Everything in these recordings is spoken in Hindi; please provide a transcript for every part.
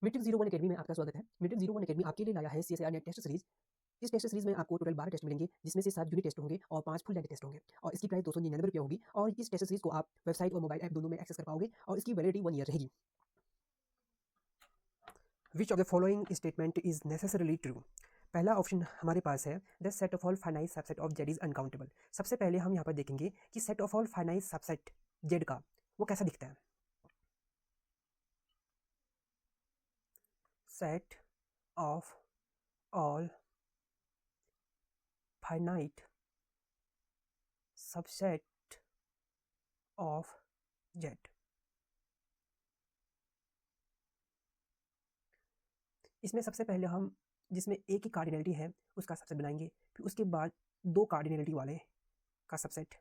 मैट्रिक 01 अकेडमी में आपका स्वागत है। मैट्रिक 01 अकेडमी आपके लिए लाया है सीएसईआर नेट टेस्ट सीरीज। इस टेस्ट सीरीज में आपको टोटल 12 टेस्ट मिलेंगे, जिसमें से 7 यूनिट टेस्ट होंगे और 5 फुल लेंथ टेस्ट होंगे और इसकी प्राइस ₹299 होगी और इस टेस्ट सीरीज को आप वेबसाइट और मोबाइल ऐप दोनों में एक्सेस कर पाओगे और इसकी वैलिडिटी 1 ईयर रहेगी। Which of the following statement is necessarily true? पहला ऑप्शन हमारे पास है the set of all finite subset of Z is uncountable. सबसे पहले हम यहाँ पर देखेंगे कि set of all finite subset Z का वो कैसा दिखता है। Set of all finite subset of Z, इसमें सबसे पहले हम जिसमें एक ही कार्डिनलिटी है उसका सबसेट बनाएंगे, फिर उसके बाद 2 कार्डिनलिटी वाले का सबसेट,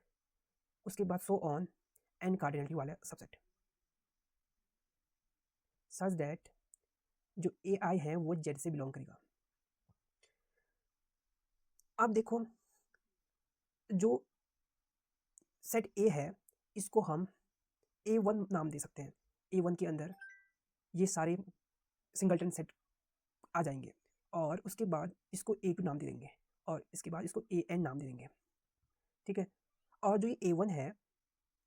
उसके बाद सो ऑन n कार्डिनलिटी वाला सबसेट, सच दैट जो AI है वो Z से बिलोंग करेगा। अब देखो, जो सेट A है इसको हम A1 नाम दे सकते हैं। A1 के अंदर ये सारे सिंगलटन सेट आ जाएंगे और उसके बाद इसको A2 नाम दे देंगे और इसके बाद इसको AN नाम दे देंगे, ठीक है। और जो ये A1 है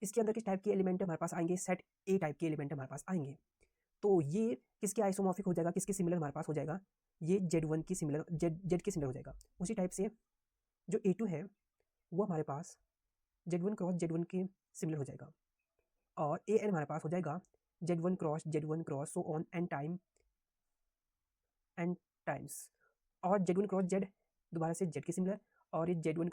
इसके अंदर किस टाइप के एलिमेंट हमारे पास आएंगे, सेट A टाइप के एलिमेंट हमारे पास आएंगे। तो ये किसके आइसोमॉर्फिक हो जाएगा, किसके सिमिलर हमारे पास हो जाएगा, ये Z1 की सिमिलर, Z के सिमिलर हो जाएगा। उसी टाइप से जो A2 है वो हमारे पास Z1 क्रॉस Z1 के सिमिलर हो जाएगा और AN हमारे पास हो जाएगा Z1 cross so on n times और Z1 क्रॉस Z दोबारा से Z के सिमिलर और ये Z1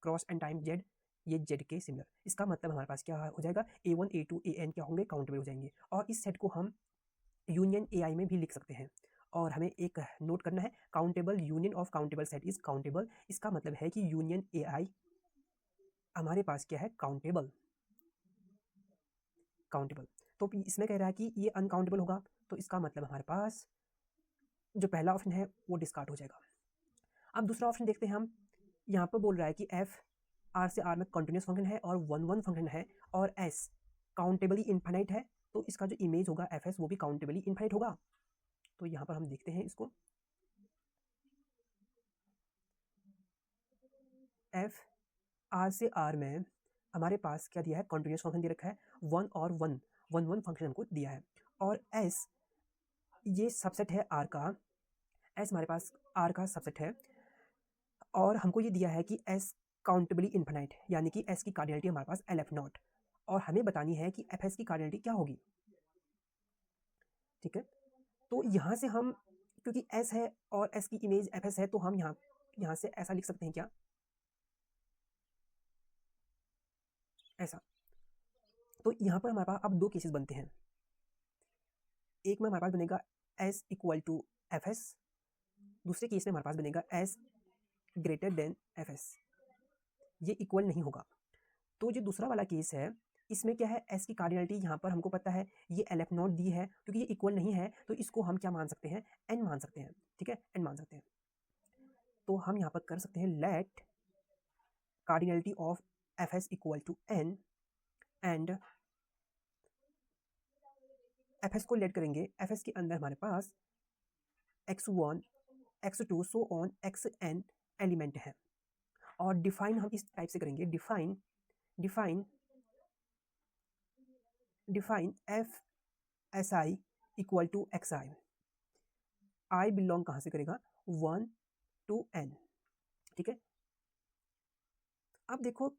cross n time Z ये Z के सिमिलर। इसका मतलब हमारे पास क्या हो जाएगा, A1 A2 AN क्या होंगे, काउंटेबल हो जाएंगे और इस सेट को हम यूनियन AI में भी लिख सकते हैं। और हमें एक नोट करना है, countable union of countable set is countable. इसका मतलब है कि यूनियन AI हमारे पास क्या है, काउंटेबल। तो इसमें कह रहा है कि ये अनकाउंटेबल होगा, तो इसका मतलब हमारे पास जो पहला ऑप्शन है वो डिस्कार्ड हो जाएगा। अब दूसरा ऑप्शन देखते हैं हम। यहाँ पर बोल रहा है कि F R से R में कंटिन्यूस फंक्शन है और 1 फंक्शन है और S काउंटेबली इनफाइनाइट है, तो इसका जो इमेज होगा FS वो भी काउंटेबली इनफाइनाइट होगा। तो यहाँ पर हम देखते हैं इसको, F R से R में हमारे पास क्या दिया है, कंटिन्यूस फंक्शन दे रखा है, 1 और 1 फंक्शन हमको दिया है और S ये सबसेट है R का, S हमारे पास R का सबसेट है और हमको ये दिया है कि S काउंटेबली इनफाइनाइट, यानी कि S की कार्डिनलिटी हमारे पास LF0 और हमें बतानी है कि FS की कार्डिनलिटी क्या होगी, ठीक है। तो यहाँ से हम, क्योंकि S है और S की इमेज FS है, तो हम यहाँ से ऐसा लिख सकते हैं, क्या ऐसा। तो यहाँ पर हमारे पास अब 2 केसेस बनते हैं। एक में हमारे पास बनेगा S इक्वल टू FS, दूसरे केस में हमारे पास बनेगा S ग्रेटर देन FS, ये इक्वल नहीं होगा। तो जो दूसरा वाला केस है इसमें क्या है, S की कार्डिनलिटी यहाँ पर हमको पता है ये LF0 दी है, क्योंकि ये इक्वल नहीं है तो इसको हम क्या मान सकते हैं, N मान सकते हैं, ठीक है, N मान सकते हैं। तो हम यहाँ पर कर सकते हैं let cardinality of FS equal to N and FS को लेट करेंगे, FS के अंदर हमारे पास X1 X2 so on XN element है और डिफाइन हम इस टाइप से करेंगे, define F S I equal to X I belong कहाँ से करेगा, 1 to N, ठीक है। अब देखो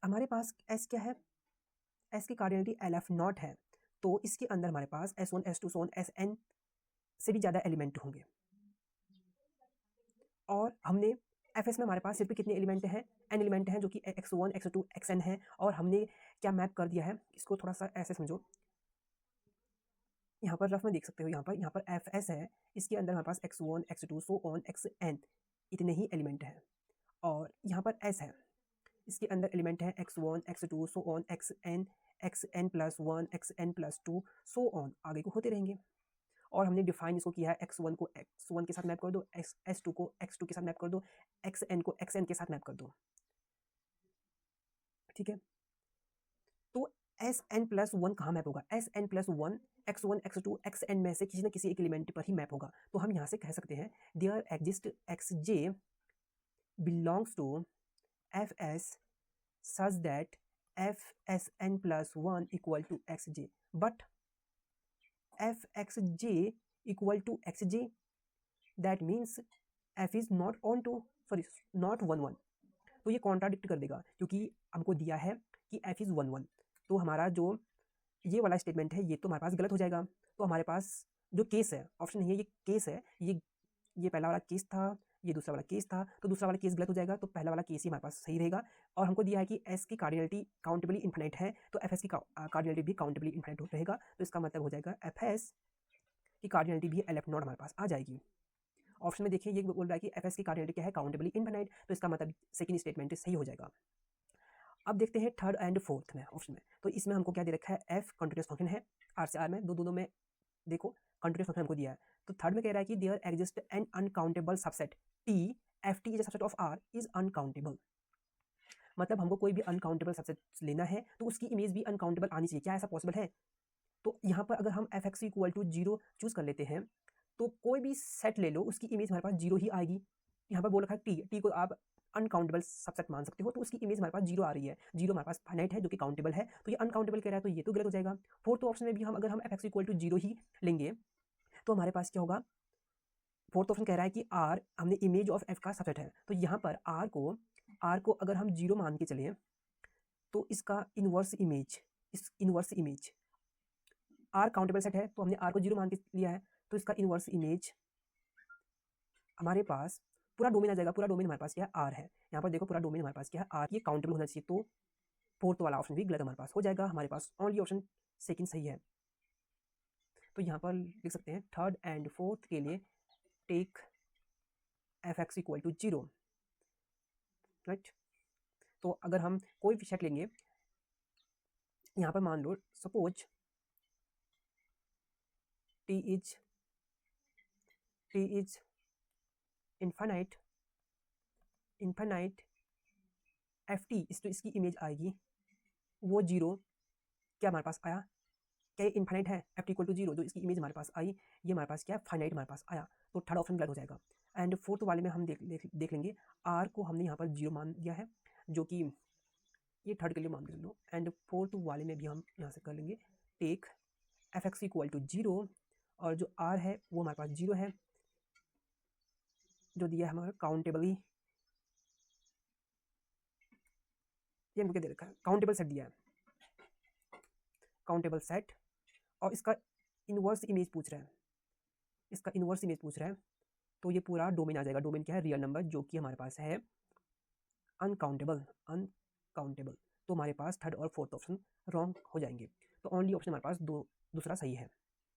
हमारे पास S क्या है, S की कार्डिनलिटी LF0 है, तो इसके अंदर हमारे पास S1 S2 so on SN से भी ज़्यादा एलिमेंट होंगे और हमने FS में हमारे पास सिर्फ कितने एलिमेंट हैं, N एलिमेंट हैं, जो कि X1 X2 XN है और हमने क्या मैप कर दिया है, इसको थोड़ा सा ऐसे समझो, यहाँ पर रफ में देख सकते हो, यहाँ पर FS है, इसके अंदर हमारे पास X1 X2 so on XN इतने ही एलिमेंट हैं और यहाँ पर S है, इसके अंदर एलिमेंट है X1 X2 so on XN XN+1 XN+2 so on, आगे को होते रहेंगे। और हमने डिफाइन इसको किया है, X1 को X1 के साथ मैप कर दो, S2 को X2 के साथ मैप कर दो, XN को XN के साथ मैप कर दो, ठीक है। तो SN+1 कहाँ मैप होगा, SN+1 x1 x2 xn में से किसी न किसी एक एलिमेंट पर ही मैप होगा। तो हम यहाँ से कह सकते हैं there exist xj belongs to fs such that fsn plus 1 equal to xj, but fxj equal to xj, that means f is not on to sorry not 1 1। तो ये कॉन्ट्राडिक्ट कर देगा क्योंकि हमको दिया है कि f इज़ 1 1। तो हमारा जो ये वाला स्टेटमेंट है ये तो हमारे पास गलत हो जाएगा। तो हमारे पास जो केस है, ऑप्शन नहीं है, ये केस है, ये पहला वाला केस था, ये दूसरा वाला केस था, तो दूसरा वाला केस गलत हो जाएगा, तो पहला वाला केस ही हमारे पास सही रहेगा। और हमको दिया है कि एस की कार्डिनलिटी काउंटेबली इन्फिनाइट है, तो एफ एस की कार्डिनलिटी भी काउंटेबली इन्फिनाइट रहेगा। तो इसका मतलब हो जाएगा एफ एस की कार्डिनलिटी भी एल एफ नॉट हमारे पास आ जाएगी। ऑप्शन में देखिए ये बोल रहा है कि एफ एस की कार्डिनलिटी क्या है, काउंटेबली इन्फिनाइट, तो इसका मतलब सेकंड स्टेटमेंट सही हो जाएगा। अब देखते हैं थर्ड एंड फोर्थ में ऑप्शन में। तो इसमें हमको क्या दे रखा है, एफ कंटिन्यूस फंक्शन है, आर से आर में दोनों में देखो कंटिन्यूस फंक्शन हमको दिया है। तो थर्ड में कह रहा है कि there exist an uncountable subset T, F T is a subset of R is uncountable. मतलब हमको कोई भी अनकाउंटेबल सबसेट लेना है तो उसकी इमेज भी अनकाउंटेबल आनी चाहिए। क्या ऐसा पॉसिबल है? तो यहाँ पर अगर हम F x equal to zero choose कर लेते हैं तो कोई भी सेट ले लो उसकी इमेज हमारे पास जीरो ही आएगी। यहाँ पर बोल रखा है टी को आप अनकाउंटेबल सबसेट मान सकते हो, तो उसकी इमेज हमारे पास जीरो आ रही है। जीरो हमारे पास फाइनाइट है जो कि काउंटेबल है, तो ये अनकाउंटेबल कह रहा है, तो ये तो गलत हो जाएगा। फोर्थ ऑप्शन में भी हम अगर हम F x equal to zero ही लेंगे तो हमारे पास क्या होगा, फोर्थ ऑप्शन कह रहा है कि आर हमने इमेज ऑफ एफ का सबसेट है, तो यहाँ पर आर को अगर हम जीरो मान के चलें तो इसका inverse image are countable set है, तो हमने आर को जीरो मान के लिया है, तो इसका इनवर्स इमेज हमारे पास पूरा डोमेन आ जाएगा। पूरा डोमेन हमारे पास क्या है, आर है। यहाँ पर देखो पूरा डोमेन हमारे पास क्या है, आर। ये काउंटेबल होना चाहिए, तो फोर्थ वाला ऑप्शन भी गलत हमारे पास हो जाएगा। हमारे पास ओनली ऑप्शन सेकंड सही है। तो यहाँ पर लिख सकते हैं थर्ड एंड फोर्थ के लिए take F x equal to zero, right. तो अगर हम कोई भी सेट लेंगे, यहाँ पर मान लो suppose t is infinite f t, तो इसकी इमेज आएगी वो जीरो। क्या हमारे पास आया, क्या ये इन्फाइनाइट है, F T equal to zero, जो इसकी इमेज हमारे पास आई ये हमारे पास क्या है, फाइनाइट हमारे पास आया। तो थर्ड ऑप्शन गलत हो जाएगा। एंड फोर्थ वाले में हम देख लेंगे आर को हमने यहाँ पर जीरो मान दिया है, जो कि ये थर्ड के लिए मान के लो। एंड फोर्थ वाले में भी हम यहाँ से कर लेंगे take F x equal to zero, और जो आर है वो हमारे पास जीरो है, जो दिया है हमारा काउंटेबली, ये हमको क्या दे रखा है, काउंटेबल सेट दिया है, काउंटेबल सेट। और इसका इनवर्स इमेज पूछ रहा है, तो ये पूरा डोमेन आ जाएगा। डोमेन क्या है, रियल नंबर, जो कि हमारे पास है अनकाउंटेबल। तो हमारे पास थर्ड और फोर्थ ऑप्शन रॉन्ग हो जाएंगे। तो ओनली ऑप्शन हमारे पास दूसरा सही है।